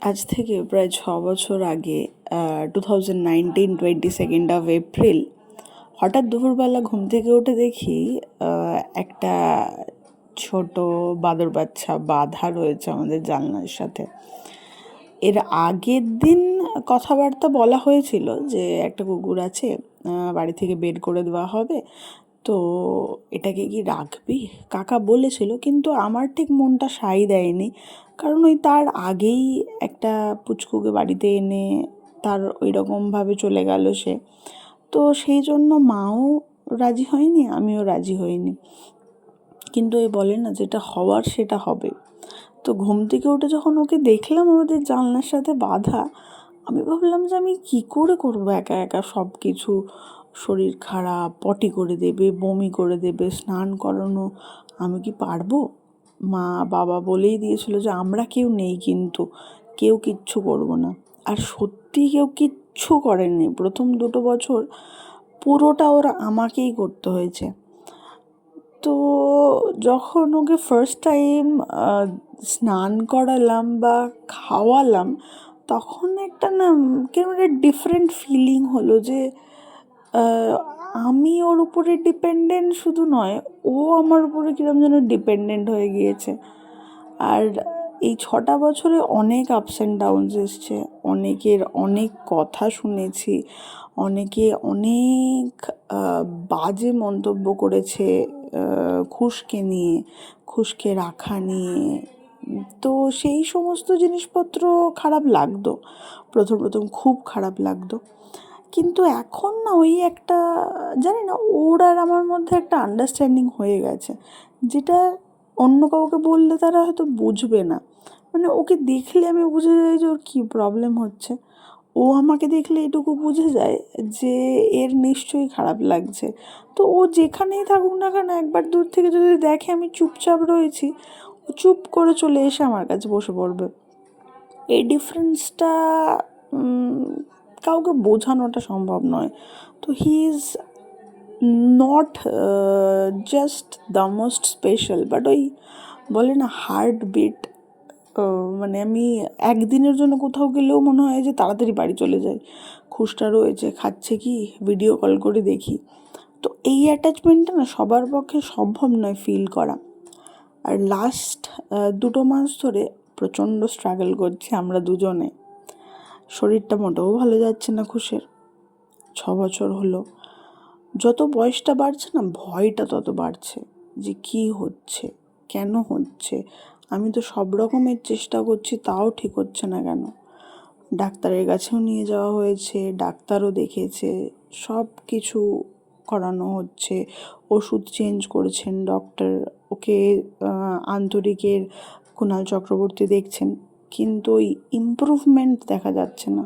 আজ থেকে প্রায় 6 বছর আগে 2019 22 হঠাৎ দুপুরবেলা ঘুম থেকে উঠে দেখি একটা ছোট বাদর বাচ্চা বাঁধা রয়েছে আমাদের জানলার সাথে। এর আগের দিন কথাবার্তা বলা হয়েছিল যে একটা কুকুর আছে, বাড়ি থেকে বের করে দেওয়া হবে, তো এটাকে কি রাখবি, কাকা বলেছিল। কিন্তু আমার ঠিক মনটা সায় দেয়নি, কারণ ওই তার আগেই একটা পুচকুকে বাড়িতে এনে তার ওই রকমভাবে চলে গেল সে। তো সেই জন্য মাও রাজি হয়নি, আমিও রাজি হইনি। কিন্তু এই বলে না, যেটা হওয়ার সেটা হবে। তো ঘুম থেকে উঠে যখন ওকে দেখলাম আমাদের জানলার সাথে বাঁধা, আমি ভাবলাম যে আমি কি করে করবো একা একা সব কিছু। শরীর খারাপ, পটি করে দেবে, বমি করে দেবে, স্নান করানো, আমি কি পারবো? মা বাবা বলেই দিয়েছিল যে আমরা কেউ নেই, কিন্তু কেউ কিচ্ছু করবো না। আর সত্যি কেউ কিচ্ছু করেনি। প্রথম 2 বছর পুরোটা ওরা আমাকেই করতে হয়েছে। তো যখন ওকে ফার্স্ট টাইম স্নান করালাম বা খাওয়ালাম, তখন একটা না কেমন একটা ডিফারেন্ট ফিলিং হলো যে আমি ওর উপরে ডিপেন্ডেন্ট শুধু নয়, ও আমার উপরে কীরকম যেন ডিপেন্ডেন্ট হয়ে গিয়েছে। আর এই 6টা বছরে অনেক আপস অ্যান্ড ডাউনস এসছে, অনেকের অনেক কথা শুনেছি, অনেকে অনেক বাজে মন্তব্য করেছে খুশকে নিয়ে, খুশকে রাখা নিয়ে। তো সেই সমস্ত জিনিসপত্র খারাপ লাগতো, প্রথম প্রথম খুব খারাপ লাগতো। কিন্তু এখন না ওই একটা, জানি না, ওর আর আমার মধ্যে একটা আন্ডারস্ট্যান্ডিং হয়ে গেছে, যেটা অন্য কাউকে বললে তারা হয়তো বুঝবে না। মানে ওকে দেখলে আমি বুঝে যাই যে ওর কী প্রবলেম হচ্ছে। ও আমাকে দেখলে এটুকু বুঝে যায় যে এর নিশ্চয়ই খারাপ লাগছে। তো ও যেখানেই থাকুক না কেন, একবার দূর থেকে যদি দেখে আমি চুপচাপ রয়েছি, ও চুপ করে চলে এসে আমার কাছে বসে পড়বে। এই ডিফারেন্সটা কাউকে বোঝানোটা সম্ভব নয়। তো he is not just the most special, but ওই বলে না হার্ট বিট। মানে আমি একদিনের জন্য কোথাও গেলেও মনে হয় যে তাড়াতাড়ি বাড়ি চলে যাই। খুশটা রয়েছে, খাচ্ছে কি, ভিডিও কল করে দেখি। তো এই অ্যাটাচমেন্টটা না সবার পক্ষে সম্ভব নয় ফিল করা। আর লাস্ট 2 মাস ধরে প্রচণ্ড স্ট্রাগল করছি আমরা দুজনে। শরীরটা মোটেও ভালো যাচ্ছে না খুশের। 6 বছর হলো। যত বয়সটা বাড়ছে না, ভয়টা তত বাড়ছে যে কী হচ্ছে, কেন হচ্ছে। আমি তো সব রকমের চেষ্টা করছি, তাও ঠিক হচ্ছে না কেন। ডাক্তারের কাছেও নিয়ে যাওয়া হয়েছে, ডাক্তারও দেখেছে, সব কিছু করানো হচ্ছে, ওষুধ চেঞ্জ করেছেন ডক্টর, ওকে আন্তরিকের কুণাল চক্রবর্তী দেখছেন, কিন্তু ওই ইমপ্রুভমেন্ট দেখা যাচ্ছে না।